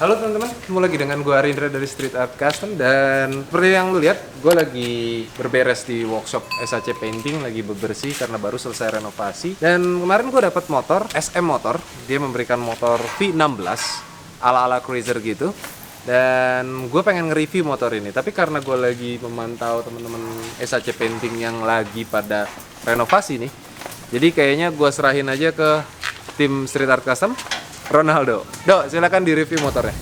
Halo teman-teman, ketemu lagi dengan gue Arindra dari Street Art Custom. Dan seperti yang lu lihat, gue lagi berberes di workshop SAC Painting, lagi bebersih karena baru selesai renovasi. Dan kemarin gue dapat motor, SM Motor. Dia memberikan motor V16 ala-ala cruiser gitu. Dan gue pengen nge-review motor ini, tapi karena gue lagi memantau teman-teman SAC Painting yang lagi pada renovasi nih, jadi kayaknya gue serahin aja ke tim Street Art Custom. Ronaldo, Dok, silakan di-review motornya.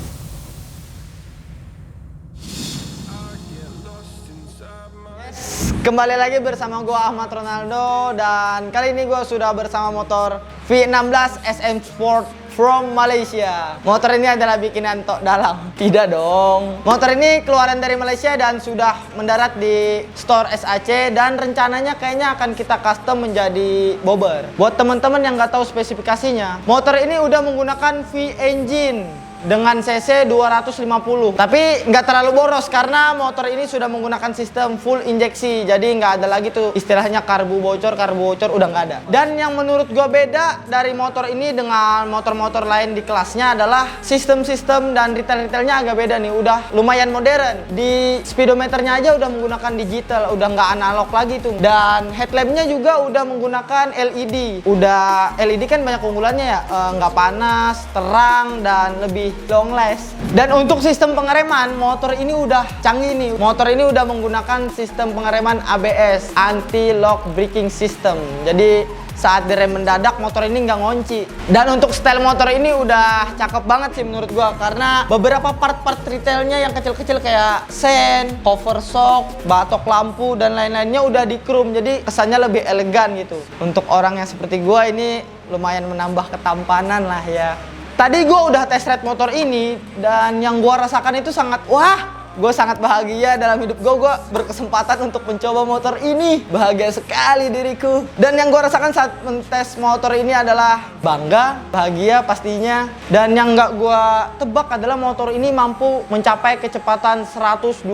Kembali lagi bersama gue Ahmad Ronaldo, dan kali ini gue sudah bersama motor V16 SM Sport from Malaysia. Motor ini adalah bikinan Tok Dalang. Tidak dong. Motor ini keluaran dari Malaysia dan sudah mendarat di store SAC, dan rencananya kayaknya akan kita custom menjadi bobber. Buat teman-teman yang nggak tahu spesifikasinya, motor ini udah menggunakan V engine dengan cc 250, tapi nggak terlalu boros karena motor ini sudah menggunakan sistem full injeksi, jadi nggak ada lagi tuh istilahnya karbu bocor udah nggak ada. Dan yang menurut gue beda dari motor ini dengan motor-motor lain di kelasnya adalah sistem-sistem dan retail-retailnya agak beda nih, udah lumayan modern. Di speedometernya aja udah menggunakan digital, udah nggak analog lagi tuh. Dan headlampnya juga udah menggunakan LED. Udah LED kan banyak keunggulannya ya, nggak panas, terang, dan lebih long last. Dan untuk sistem pengereman, motor ini udah canggih nih. Motor ini udah menggunakan sistem pengereman ABS, anti lock braking system. Jadi saat direm mendadak motor ini nggak ngunci. Dan untuk style motor ini udah cakep banget sih menurut gua, karena beberapa part-part retailnya yang kecil-kecil kayak sen, cover shock, batok lampu, dan lain-lainnya udah di chrome, jadi kesannya lebih elegan gitu. Untuk orang yang seperti gua ini lumayan menambah ketampanan lah ya. Tadi gue udah test ride motor ini, dan yang gue rasakan itu sangat, gue sangat bahagia dalam hidup gue berkesempatan untuk mencoba motor ini. Bahagia sekali diriku. Dan yang gue rasakan saat mentes motor ini adalah bangga, bahagia pastinya. Dan yang nggak gue tebak adalah motor ini mampu mencapai kecepatan 120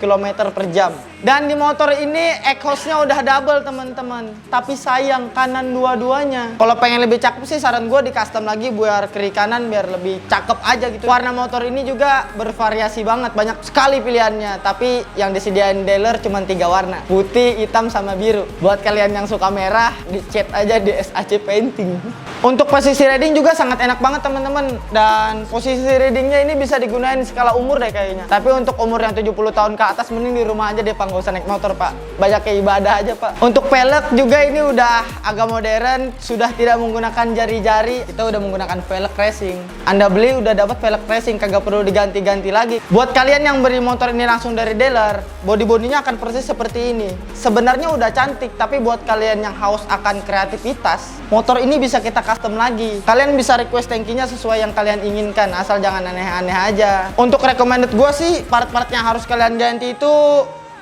km per jam. Dan di motor ini exhaust-nya udah double teman-teman, tapi sayang kanan dua-duanya. Kalau pengen lebih cakep sih saran gue di custom lagi biar kiri kanan biar lebih cakep aja gitu. Warna motor ini juga bervariasi banget, banyak sekali pilihannya. Tapi yang disediain dealer cuma 3 warna, putih, hitam, sama biru. Buat kalian yang suka merah, dicat aja di SAC Painting. Untuk posisi riding juga sangat enak banget teman-teman. Dan posisi ridingnya ini bisa digunain skala umur deh kayaknya. Tapi untuk umur yang 70 tahun ke atas mending di rumah aja deh, Pak. Nggak usah naik motor, Pak. Banyak kayak ibadah aja, Pak. Untuk velg juga ini udah agak modern, sudah tidak menggunakan jari-jari. Kita udah menggunakan velg racing. Anda beli udah dapat velg racing, kagak perlu diganti-ganti lagi. Buat kalian yang beli motor ini langsung dari dealer, body-bodinya akan persis seperti ini. Sebenarnya udah cantik, tapi buat kalian yang haus akan kreativitas, motor ini bisa kita custom lagi. Kalian bisa request tankinya sesuai yang kalian inginkan, asal jangan aneh-aneh aja. Untuk recommended gue sih, part-part yang harus kalian ganti itu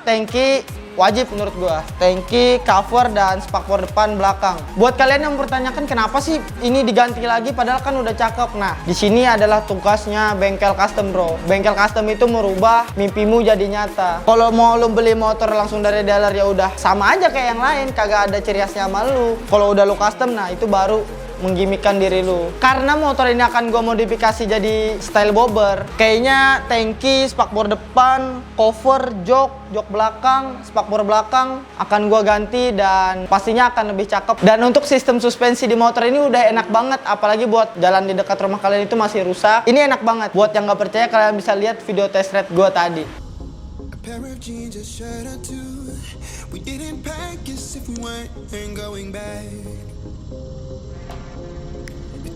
tangki wajib menurut gua, tangki, cover, dan spakbor depan belakang. Buat kalian yang mempertanyakan kenapa sih ini diganti lagi padahal kan udah cakep. Nah, di sini adalah tugasnya bengkel custom, bro. Bengkel custom itu merubah mimpimu jadi nyata. Kalau mau lu beli motor langsung dari dealer ya udah sama aja kayak yang lain, kagak ada ciri khasnya sama lu. Kalau udah lu custom, nah itu baru menggimikkan diri lu. Karena motor ini akan gue modifikasi jadi style bobber, kayaknya tangki, spakbor depan, cover, jok belakang, spakbor belakang akan gue ganti, dan pastinya akan lebih cakep. Dan untuk sistem suspensi di motor ini udah enak banget, apalagi buat jalan di dekat rumah kalian itu masih rusak. Ini enak banget. Buat yang nggak percaya, kalian bisa lihat video test ride gue tadi.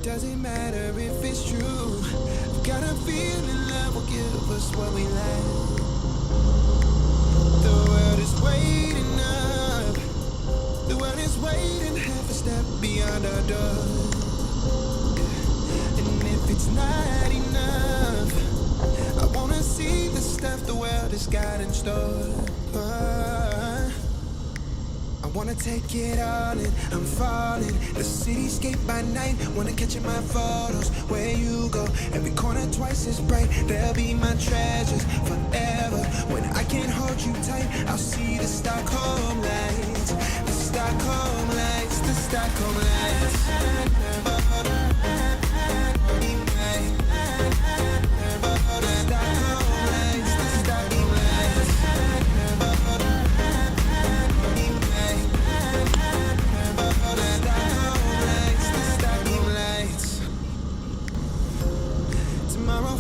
Doesn't matter if it's true. Got a feeling love will give us what we like. The world is waiting up. The world is waiting half a step beyond our door. And if it's not enough, I wanna see the stuff the world has got in store. I wanna take it all in, I'm falling. The cityscape by night, wanna catch in my photos. Where you go, every corner twice as bright. They'll be my treasures forever. When I can't hold you tight, I'll see the Stockholm lights. The Stockholm lights, the Stockholm lights.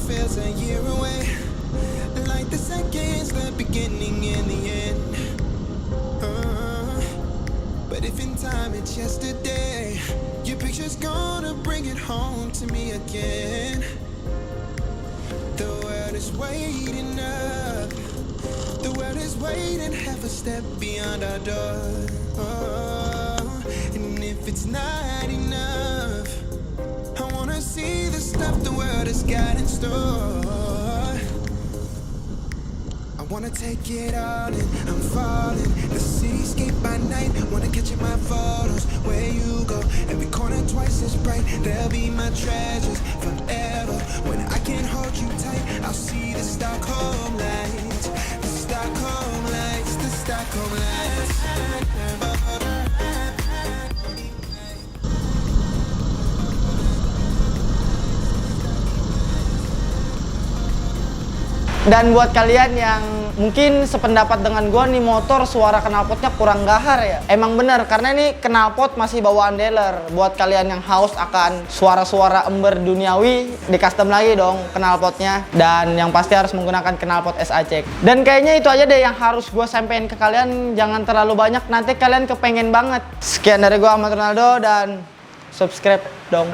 feels a year away, like the seconds, the beginning and the end. But if in time it's yesterday, your picture's gonna bring it home to me again. The world is waiting up, the world is waiting half a step beyond our door. And if it's not enough, I wanna see the stuff the world has got in store. I wanna take it all in, I'm falling. The cityscape by night, wanna catch in my photos. Where you go, every corner twice as bright. They'll be my treasures forever. When I can't hold you tight, I'll see the Stockholm lights. The Stockholm lights, the Stockholm lights. Dan buat kalian yang mungkin sependapat dengan gua nih, motor suara knalpotnya kurang gahar ya. Emang bener, karena ini knalpot masih bawaan dealer. Buat kalian yang haus akan suara-suara ember duniawi, di custom lagi dong knalpotnya. Dan yang pasti harus menggunakan knalpot SAC. Dan kayaknya itu aja deh yang harus gua sampein ke kalian. Jangan terlalu banyak, nanti kalian kepengen banget. Sekian dari gua, Ahmad Ronaldo, dan subscribe dong.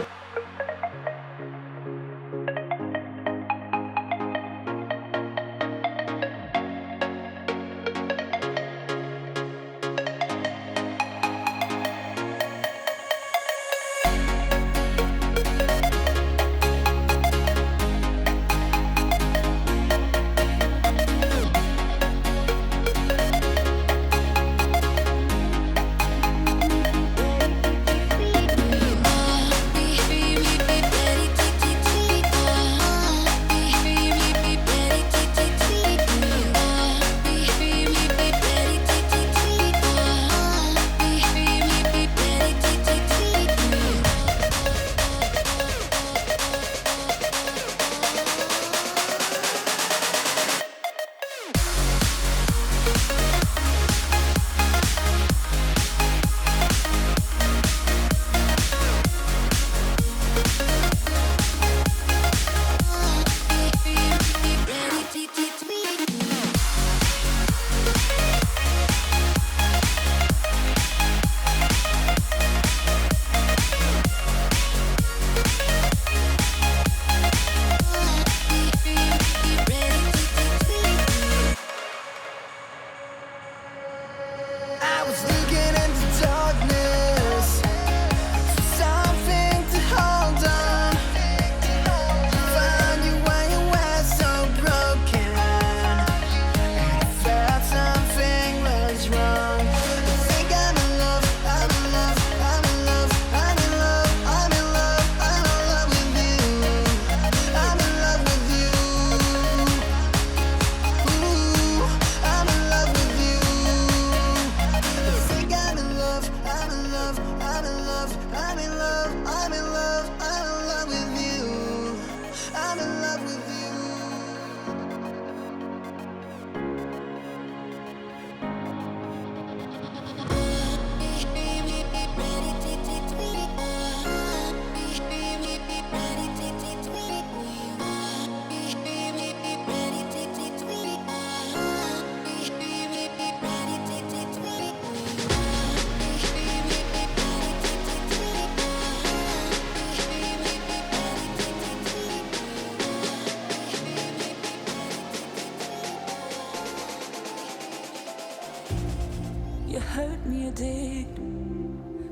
I was looking into darkness for something to hold on. Found you when you were so broken, and I felt something was wrong. I think I'm in love, I'm in love, I'm in love, I'm in love, I'm in love, I'm in love with you. I'm in love with you. Ooh, I'm in love with you. I think I'm in love, I'm in love, I'm in love, I'm in love, I'm in love, I'm in love with you. I'm in love with you. You hurt me, you did,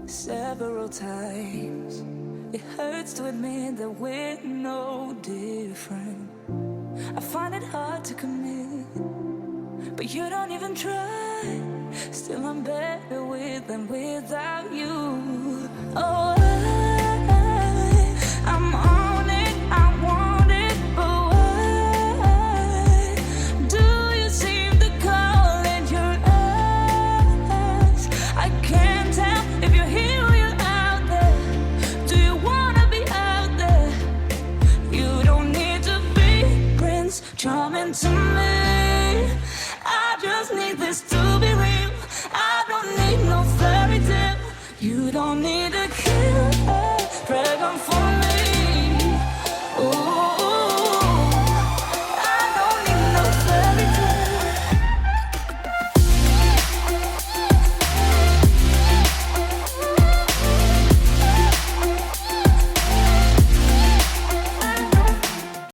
several times. It hurts to admit that we're no different. I find it hard to commit, but you don't even try. Still I'm better with than without you. Oh, I'm on it, I want it, but why do you seem to call it your eyes? I can't tell if you're here or you're out there. Do you wanna be out there? You don't need to be Prince Charming to me. I just need this to be real. I don't need no fairy tale. You don't need a killer dragon for me.